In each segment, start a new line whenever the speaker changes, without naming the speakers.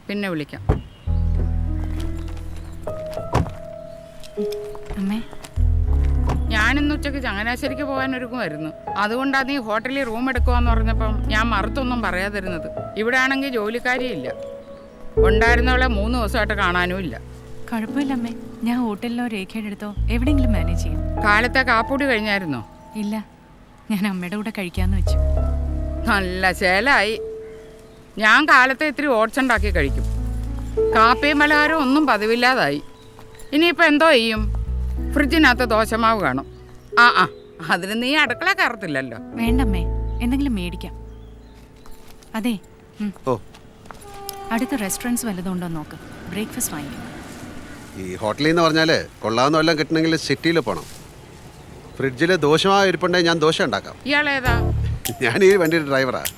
പിന്നെ വിളിക്കാം.
അമ്മേ,
ഞാനിന്ന് ഉച്ചയ്ക്ക് ചങ്ങനാശ്ശേരിക്ക് പോകാൻ ഒരുക്കുമായിരുന്നു. അതുകൊണ്ടാണ് നീ ഹോട്ടലിൽ റൂം എടുക്കുവാന്ന് പറഞ്ഞപ്പം ഞാൻ മറുത്തൊന്നും പറയാതിരുന്നത്. ഇവിടെ ആണെങ്കിൽ ജോലിക്കാരിയില്ല, ഉണ്ടായിരുന്നവളെ 3 ദിവസമായിട്ട് കാണാനും ഇല്ല.
കുഴപ്പമില്ല അമ്മേ, ഞാൻ ഹോട്ടലിലോ രേഖയുടെ അടുത്തോ എവിടെയെങ്കിലും മാനേജ് ചെയ്യും.
കാലത്തെ കാപ്പൂടി കഴിഞ്ഞായിരുന്നോ?
ഇല്ല, ഞാൻ അമ്മയുടെ കൂടെ കഴിക്കാമെന്ന് വെച്ചു.
നല്ല ശേലായി. ഞാൻ കാലത്തെ ഇത്തിരി ഓട്സ് ഉണ്ടാക്കി കഴിക്കും. കാപ്പിയും പലഹാരം ഒന്നും പതിവില്ലാതായി. ഇനിയിപ്പോൾ എന്തോ ചെയ്യും? ഫ്രിഡ്ജിനകത്ത് ദോശമാവ് കാണും. അതിന് നീ അടുക്കള കയറത്തില്ലല്ലോ.
വേണ്ടമ്മേ, എന്തെങ്കിലും മേടിക്കാം. അതെ, അടുത്ത റെസ്റ്റോറൻറ്റ്സ് വല്ലതുണ്ടോ നോക്ക്. ബ്രേക്ക്ഫാസ്റ്റ് വാങ്ങിക്കും.
ഈ ഹോട്ടലിൽ നിന്ന് പറഞ്ഞാൽ കൊള്ളാവുന്ന വല്ലതും കിട്ടണമെങ്കിൽ സിറ്റിയിൽ പോകണം. ഫ്രിഡ്ജിൽ ദോശമാവ് ഇരിപ്പുണ്ടെങ്കിൽ ഞാൻ ദോശ ഉണ്ടാക്കാം.
ഇയാളേതാ?
ഞാൻ ഈ വണ്ടിയുടെ ഡ്രൈവറാണ്.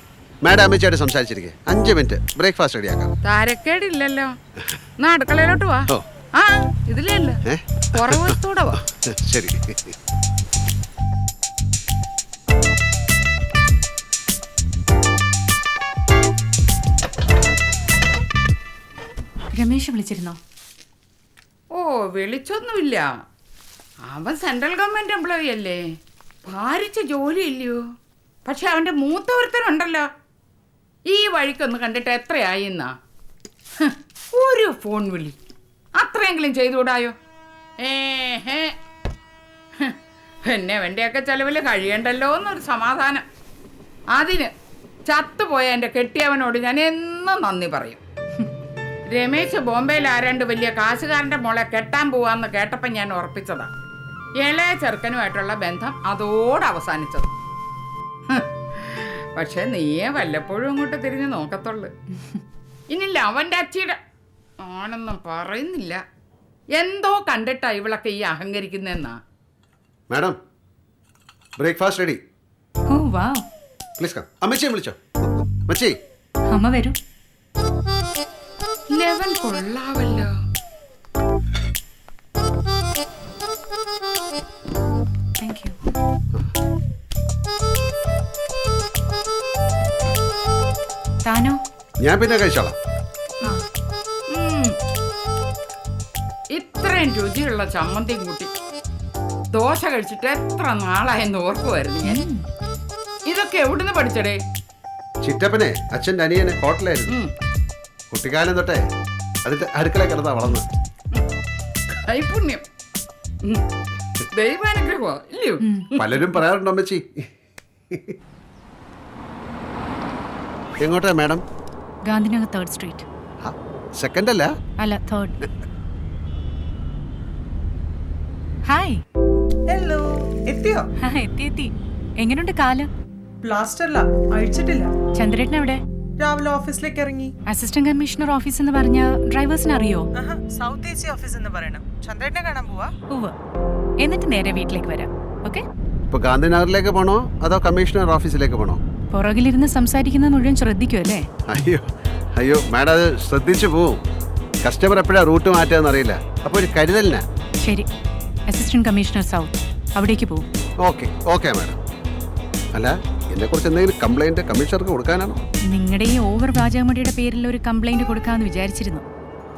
മാഡം അമ്മച്ചായിട്ട് സംസാരിച്ചിരിക്കേ. 5 മിനിറ്റ് ബ്രേക്ക്ഫാസ്റ്റ് റെഡിയാക്കാം.
താരക്കേടില്ലല്ലോ. എന്നാ അടുക്കളയിലോട്ട് വാ. ഇതിലേ അല്ല, പുറവശത്തൂടെ വാ.
ശരി.
രമേശ് വിളിച്ചിരുന്നോ?
വിളിച്ചൊന്നുമില്ല. അവൻ സെൻട്രൽ ഗവൺമെന്റ് എംപ്ലോയി അല്ലേ, ഭാരിച്ച ജോലി ഇല്ലയോ. പക്ഷെ അവന്റെ മൂത്തവരുത്തനുണ്ടല്ലോ. ഈ വഴിക്കൊന്ന് കണ്ടിട്ട് എത്രയായി എന്നാ? ഒരു ഫോൺ വിളി അത്രയെങ്കിലും ചെയ്തുകൂടായോ? പിന്നെ അവൻ്റെയൊക്കെ ചെലവിൽ കഴിയണ്ടല്ലോ എന്നൊരു സമാധാനം. അതിന് ചത്തുപോയ എൻ്റെ കെട്ടിയവനോട് ഞാൻ എന്നും നന്ദി പറയും. രമേശ് ബോംബെയിൽ ആരാണ്ട് വലിയ കാശുകാരൻ്റെ മോളെ കെട്ടാൻ പോവാന്ന് കേട്ടപ്പം ഞാൻ ഉറപ്പിച്ചതാ. ഇളയ ചെറുക്കനുമായിട്ടുള്ള ബന്ധം അതോടെ അവസാനിച്ചത്. പക്ഷെ നീയെ വല്ലപ്പോഴും അങ്ങോട്ട് തിരിഞ്ഞ് നോക്കത്തുള്ളു. ഇനിയില്ല അവൻ്റെ അച്ചിയുടെ ആണെന്നും പറയുന്നില്ല. എന്തോ കണ്ടിട്ടാ ഇവളൊക്കെ ഈ അഹങ്കരിക്കുന്നെന്നാ.
Madam, breakfast ready.
Oh wow.
Please come. അമ്മച്ചിയെ വിളിച്ചോ. മച്ചി,
അമ്മ വരൂ.
ലെവൻ കൊള്ളാവല്ലോ.
Thank you. താനോ?
ഞാൻ പിന്നെ കഴിച്ചോളാം.
ഇത്രയും രുചിയുള്ള ചമ്മന്തിയും കൂട്ടി ദോശ കഴിച്ചിട്ട് എത്ര നാളായെന്ന് ഓർക്കുമായിരുന്നു ഞാൻ. ഇതൊക്കെ എവിടുന്ന് പഠിച്ചടേ?
ചിറ്റപ്പനെ അച്ഛൻ്റെ അനിയനെ ഹോട്ടലായിരുന്നു. കുട്ടിക്കാലം തൊട്ടേ അതിന്റെ അടുക്കള കിടന്നാ വളർന്ന്.
കൈപുണ്യം, ദൈവാനുഗ്രഹമോ ഇല്ലയോ?
പലരും പറയാറുണ്ടോ അമ്മച്ചി. എങ്ങോട്ടാ madam?
Gandhinagar 3rd street.
Second അല്ല?
അല്ല, 3rd. ഹായ്.
ഹലോ, എത്തിയോ?
എത്തി. എങ്ങനെയുണ്ട് കാല്?
പ്ലാസ്റ്ററില്ല, അഴിച്ചിട്ടില്ല.
ചന്ദ്രേട്ടൻ എവിടെ?
രാവിലെ ഓഫീസിലേക്ക് ഇറങ്ങി.
അസിസ്റ്റന്റ് കമ്മീഷണർ ഓഫീസ് എന്ന് പറഞ്ഞ ഡ്രൈവേഴ്സിന് അറിയോ?
സൗത്ത് ഏഷ്യ ഓഫീസ് എന്ന് പറയണം. ചന്ദ്രേട്ടനെ കാണാൻ പോവാ.
ഉവ്വ്. എന്നിട്ട് നേരെ വീട്ടിലേക്ക് വരാം. ഓക്കെ?
ഇപ്പൊ ഗാന്ധിനഗറിലേക്ക് പോണോ അതോ കമ്മീഷണർ ഓഫീസിലേക്ക് പോണോ?
പുറകിലിരുന്ന് സംസാരിക്കുന്നത് മുഴുവൻ ശ്രദ്ധിക്കും അല്ലേ?
അയ്യോ മാഡം, അത് ശ്രദ്ധിച്ചു പോവും. കസ്റ്റമർ എപ്പോഴാ റൂട്ട് മാറ്റാന്ന് അറിയില്ല. അപ്പൊ ഒരു കരുതലിനാ.
ശരി, അസിസ്റ്റന്റ് കമ്മീഷണർ സൗത്ത്, അവിടേക്ക് പോകും.
Okay madam. അല്ല, എന്നെ കുറിച്ച് എന്തെങ്കിലും കംപ്ലൈന്റ് കമ്മീഷണർക്ക് കൊടുക്കാനാണോ?
നിങ്ങളുടെ ഈ ഓവർ വാചകമടിയുടെ പേരിൽ ഒരു കംപ്ലൈന്റ് കൊടുക്കാമെന്ന് വിചാരിച്ചിരുന്നു.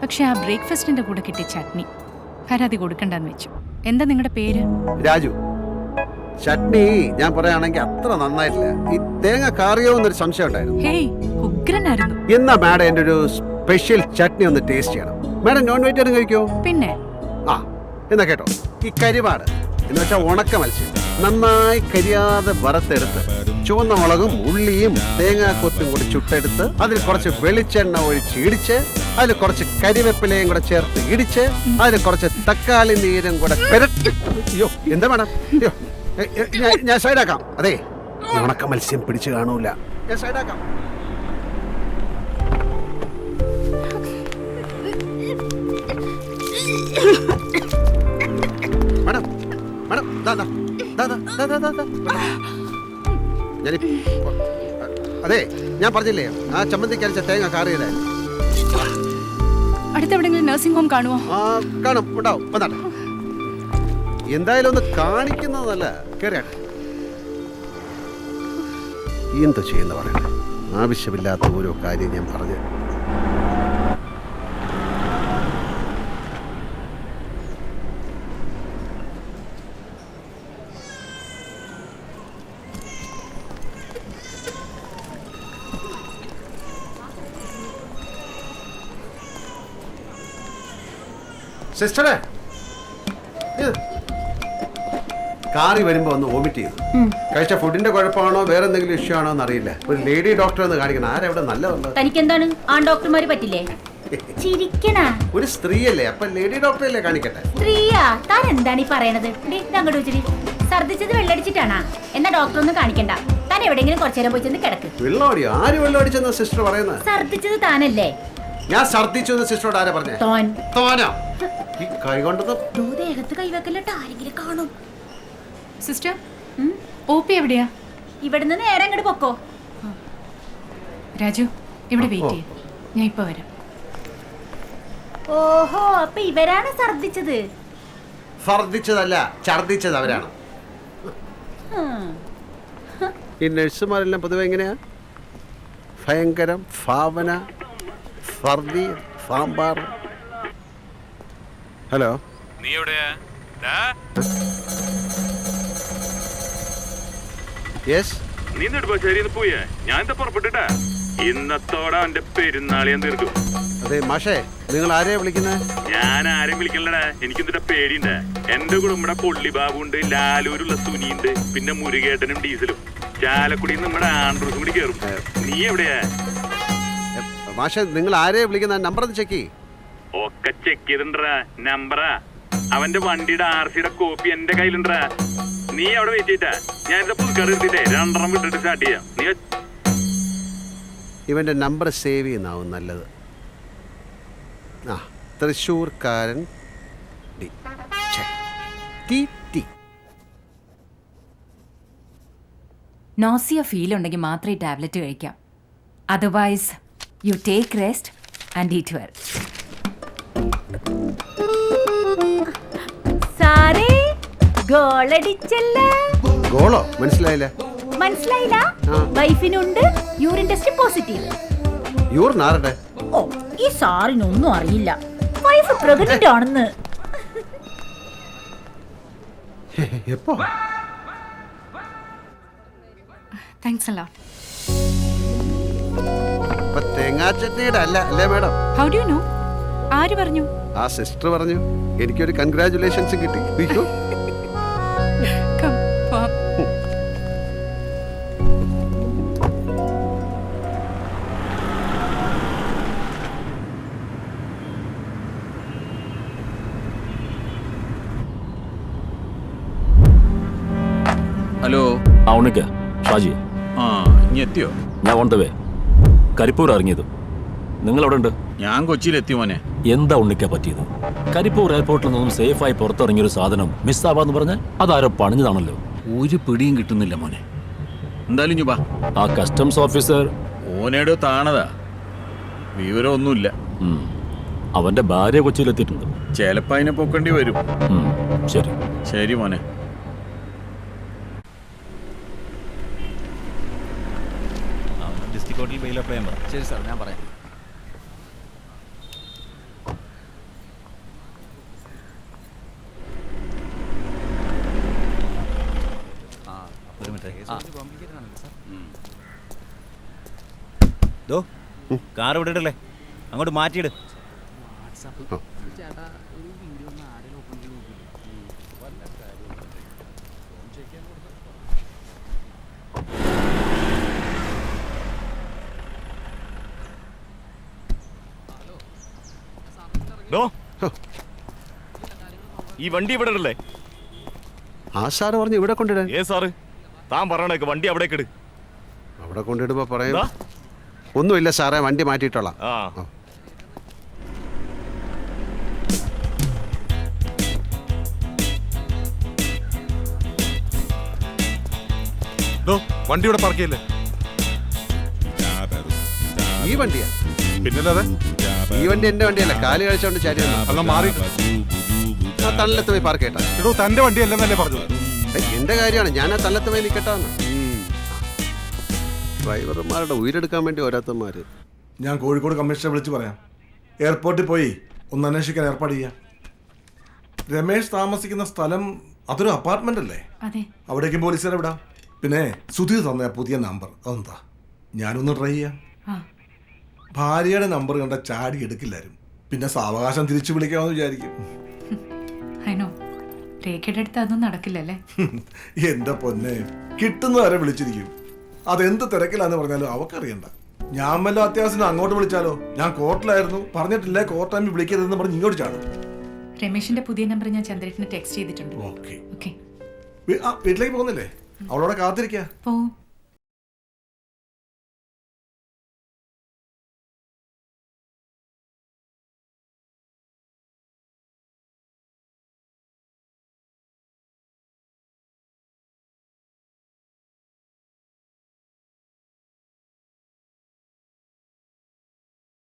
പക്ഷെ ആ ബ്രേക്ക്ഫാസ്റ്റിന്റെ കൂടെ കിട്ടിയ ചട്നി പരാതി കൊടുക്കണ്ടെന്ന് വെച്ചു. എന്താ നിങ്ങളുടെ പേര്?
രാജു. ചട്നി ഞാൻ പറയുകയാണെങ്കിൽ അത്ര നന്നായിട്ടില്ല. ഈ തേങ്ങ കാറിയോ എന്നൊരു സംശയം ഉണ്ടായിരുന്നു.
ഹേയ്, ഉഗ്രനായിരുന്നു.
എന്നാ മാഡം എൻ്റെ ഒരു സ്പെഷ്യൽ ചട്നി ഒന്ന് ടേസ്റ്റ് ചെയ്യണം. മാഡം നോൺ വെജിറ്റേറിയൻ കഴിക്കോ?
പിന്നെ
എന്നാ കേട്ടോ, ഈ കരിവാട് എന്ന് വെച്ചാൽ ഉണക്ക മത്സ്യം നന്നായി കരിയാതെ വറുത്തെടുത്ത് ചുവന്ന മുളകും ഉള്ളിയും തേങ്ങാക്കൊത്തും കൂടി ചുട്ടെടുത്ത് അതിൽ കുറച്ച് വെളിച്ചെണ്ണ ഒഴിച്ച് ഇടിച്ച് അതിൽ കുറച്ച് കരിവേപ്പിലയും കൂടെ ചേർത്ത് ഇടിച്ച് അതിൽ കുറച്ച് തക്കാളി നീരും കൂടെ അയ്യോ എന്താ മാഡം, അയ്യോ ഞാൻ സൈഡാക്കാം. അതെ, ഉണക്ക മത്സ്യം പിടിച്ചു കാണൂല. ഞാൻ സൈഡാക്കാം. മാഡം മാഡം, അതെ ഞാൻ പറഞ്ഞില്ലേ ആ ചമ്മന്തിക്ക് അരച്ച തേങ്ങ കാറിയതായിരുന്നു.
അടുത്തെവിടെങ്കിലും നഴ്സിംഗ് ഹോം കാണുമോ?
കാണും, ഉണ്ടാവും. വന്നാട്ടെ, എന്തായാലും ഒന്ന് കാണിക്കുന്നതല്ല. കേറിയാട്ടെ. എന്ത് ചെയ്യുന്ന പറയണേ, ആവശ്യമില്ലാത്ത ഓരോ കാര്യം ഞാൻ പറഞ്ഞു. സിസ്റ്ററെ കാറി വരുമ്പോ ഒന്ന് വോമിറ്റ് ചെയ്തു. കഴിച്ച ഫുഡിന്റെ കുഴപ്പമാണോ വേറെ എന്തെങ്കിലും ഇഷ്യൂ ആണോ എന്നറിയില്ല. ഒരു ലേഡി ഡോക്ടറെ ഒന്ന് കാണിക്കണം. ആരെവിടെ നല്ലതുള്ളത്?
തനിക്ക് എന്താണ് ആൺ ഡോക്ടർമാര് പറ്റില്ലേ? ചിരിക്കണ
ഒരു സ്ത്രീയല്ലേ, അപ്പൊ ലേഡി ഡോക്ടറല്ലേ കാണിക്കട്ടെ.
സ്ത്രീയാ? താൻ എന്താണ് ഈ പറയണത്? അങ്ങോട്ട് വെച്ചിട്ട് ഛർദിച്ചത് വെള്ളടിച്ചിട്ടാണാ? എന്നാ ഡോക്ടർ ഒന്നും കാണിക്കണ്ട. താൻ എവിടെയെങ്കിലും കുറച്ചു നേരം പോയി ചെന്ന് കിടക്ക്.
വെള്ളമടിയോ? ആര് വെള്ളമടിച്ചെന്ന സിസ്റ്റർ പറയുന്നത്?
ഛർദിച്ചത് താനല്ലേ?
ഞാൻ ഛർദിച്ചു എന്ന് സിസ്റ്ററോട് ആരാ പറഞ്ഞേ?
തോൻ
തോനാ? ഈ കൈ കൊണ്ടത്
ദേഹത്ത് കൈവെക്കല്ലിട്ട് ആരെങ്കിലും കാണും.
സിസ്റ്റർ ഒ പി എവിടെയാ?
ഇവിടുന്ന് നേരെ അങ്ങോട്ട് പൊക്കോ.
രാജു ഇവിടെ വെയിറ്റ് ചെയ്യും, ഞാൻ ഇപ്പൊ വരാം.
ഓഹോ, അപ്പൊ ഇവരാണ് ഛർദിച്ചത്.
ഛർദിച്ചതല്ല, ഛർദിച്ചത് അവരാണ്. ഈ നഴ്സുമാരെല്ലാം പൊതുവെ എങ്ങനെയാ? ഭയങ്കരം, ഭാവന, ഫർദി, സാമ്പാർ. ഹലോ,
നീ എവിടെയാ?
യെസ്.
നീ നെടുമ്പാശ്ശേരിന്ന് പോയേ? ഞാൻ എന്താ പുറപ്പെട്ടിട്ടാ? ഇന്നത്തോടെ അവന്റെ പെരുന്നാൾ ഞാൻ തീർക്കും.
അതെ മാഷേ, നിങ്ങൾ ആരെയാ വിളിക്കുന്നത്?
ഞാൻ ആരെയും വിളിക്കലടാ, എനിക്കെന്തിട്ടാ പേടിയുണ്ട്. എന്റെ കുടുംബടെ പൊള്ളി ബാബുണ്ട്, ലാലൂരുള്ള സുനിയുണ്ട്, പിന്നെ മുരുകേട്ടനും ഡീസലും. ചാലക്കുടി നമ്മുടെ ആൻഡ്രൂസും കൂടി കയറും. നീ എവിടെയാ?
മാഷേ, നിങ്ങൾ ആരെയാ വിളിക്കുന്ന? നമ്പർ ഒന്ന് ചെക്ക് ചെയ്യ്.
ഒക്കെ ചെക്ക് ചെയ്തിണ്ടാ നമ്പറാ. അവന്റെ വണ്ടിയുടെ RC കോപ്പി എന്റെ കയ്യിലുണ്ടാ. നീ അവിടെ വെയിറ്റ് ചെയ്താ ഞാൻ എന്റെ പുതുക്കാട് എടുത്തിട്ടേ 2 വിട്ടിട്ട് സ്റ്റാർട്ട് ചെയ്യാം. നീ
ഇവൻ്റെ നമ്പർ സേവ് ചെയ്യുന്നതാവും നല്ലത്. ആ, തൃശ്ശൂർക്കാരൻ ഡി. ടി ടി.
നോസിയ ഫീൽ ഉണ്ടെങ്കിൽ മാത്രമേ ടാബ്ലറ്റ് കഴിക്കാം. Otherwise you take rest and eat well.
സാറേ, ഗോളടിച്ചല്ല.
ഗോളോ? മനസ്സിലായില്ല.
മനസ്സിലായില്ല? വൈഫിനുണ്ട് യൂറിൻ ടെസ്റ്റ് പോസിറ്റീവ്.
യൂറിൻ ആരുടെ?
ഓ, ഈ സാറിനൊന്നും അറിയില്ല. വൈഫ് പ്രഗ്നന്റ് ആണെന്ന്.
എപ്പോ?
താങ്ക്സ് അല്ലോ.
അപ്പൊ തേങ്ങാ ചട്നിയുടെ അല്ല അല്ലേ madam?
How do you know? ആര് പറഞ്ഞു?
ആ സിസ്റ്റർ പറഞ്ഞു. എനിക്കൊരു കൺഗ്രാറ്റുലേഷൻസ് കിട്ടി. അയ്യോ,
Come, പോവാം.
ഹലോ.
ആ ഉണ്ണിക്ക, ഷാജി.
ആ, ഇനി എത്തിയോ?
ഞാൻ ഓൺ ദ വേ. കരിപ്പൂർ ഇറങ്ങിയത്. നിങ്ങൾ എവിടെ ഉണ്ട്?
ഞാൻ കൊച്ചിയിലെത്തി മോനെ.
എന്താ ഉണ്ണിക്ക പറ്റിയത്? കരിപ്പൂർ എയർപോർട്ടിൽ നിന്നും സേഫായി പുറത്തിറങ്ങിയൊരു സാധനം മിസ്സാവാന്ന് പറഞ്ഞാൽ അതാരോ പണിഞ്ഞതാണല്ലോ.
ഒരു പിടിയും കിട്ടുന്നില്ല മോനെ. എന്തായാലും ഇനി വാ.
ആ കസ്റ്റംസ് ഓഫീസർ
ഓനേടോ താണതാ, വിവരമൊന്നുമില്ല.
അവന്റെ ഭാര്യ കൊച്ചിയിലെത്തിയിട്ടുണ്ട്.
ചിലപ്പോ അതിനെ പൊക്കേണ്ടി വരും.
ശരി
ശരി മോനെ.
ഡിസ്ട്രിക്ട് കോർട്ടിൽ ബെയിൽ അപ്ലൈ ചെയ്യാൻ പറ. ശരി സാർ, ഞാൻ പറയാം. കാർ ഇവിടെ ഇടല്ലേ, അങ്ങോട്ട് മാറ്റിയിട്.
ഈ വണ്ടി ഇവിടെ ഇടല്ലേ?
ആ സാറ് പറഞ്ഞു ഇവിടെ കൊണ്ടിടാൻ.
സാറ് താൻ പറയണേക്ക് വണ്ടി അവിടേക്ക് ഇട്.
അവിടെ കൊണ്ടിടുമ്പോ പറയാം. ഒന്നുമില്ല സാറേ, വണ്ടി മാറ്റിയിട്ടോളാം.
വണ്ടി ഇവിടെ പാർക്ക് ചെയ്യല്ലേ?
ഈ വണ്ടിയാ?
പിന്നല്ലാതെ.
ഈ വണ്ടി എന്റെ വണ്ടിയല്ല, കാല് കഴിച്ചോണ്ട് ചാരി
മാറി
ആ തള്ളത്ത് പോയി പാർക്ക് ചെയ്യട്ടാ.
ഇടോ, തന്റെ വണ്ടി അല്ലെന്നല്ലേ പറഞ്ഞത്?
എന്റെ കാര്യമാണ്, ഞാൻ ആ തള്ളത്ത് പോയി നിൽക്കട്ടാന്ന്. ഡ്രൈവർമാരുടെ ഉയരെടുക്കാൻ വേണ്ടി ഓരോരുത്തന്മാര്.
ഞാൻ കോഴിക്കോട് കമ്മീഷണറെ വിളിച്ച് പറയാം. എയർപോർട്ടിൽ പോയി ഒന്ന് അന്വേഷിക്കാൻ ഏർപ്പാട് ചെയ്യാം. രമേശ് താമസിക്കുന്ന സ്ഥലം അതൊരു അപ്പാർട്ട്മെന്റ് അല്ലേ? അവിടേക്കും പോലീസുകാരെ വിടാം. പിന്നെ സുധീർ തന്ന പുതിയ നമ്പർ അതെന്താ, ഞാനൊന്ന് ട്രൈ ചെയ്യാം. ഭാര്യയുടെ നമ്പർ കണ്ട ചാടി എടുക്കില്ലാരും. പിന്നെ സാവകാശം തിരിച്ചു വിളിക്കാമെന്ന് വിചാരിക്കും.
അതിനോ രേഖയുടെ അടുത്ത് അതൊന്നും നടക്കില്ലല്ലേ?
എന്റെ പൊന്നെ, കിട്ടുന്നവരെ വിളിച്ചിരിക്കും. അതെന്ത് തിരക്കിലാന്ന് പറഞ്ഞാലും അവക്കറിയണ്ട. ഞാൻ വല്ല അത്യാവശ്യം അങ്ങോട്ട് വിളിച്ചാലോ? ഞാൻ കോർട്ടിലായിരുന്നു, പറഞ്ഞിട്ടില്ലേ കോർട്ട് ടൈമിൽ വിളിക്കരുതെന്ന് പറഞ്ഞ് ഇങ്ങോട്ട് ചാടും.
രമേശിന്റെ പുതിയ നമ്പർ ഞാൻ ചന്ദ്രേട്ടന് ടെക്സ്റ്റ് ചെയ്തിട്ടുണ്ട്.
ഓക്കെ.
ഓക്കെ
വീട്ടിലേക്ക് പോകുന്നില്ലേ? അവളോടെ കാത്തിരിക്കാ.
പോവും.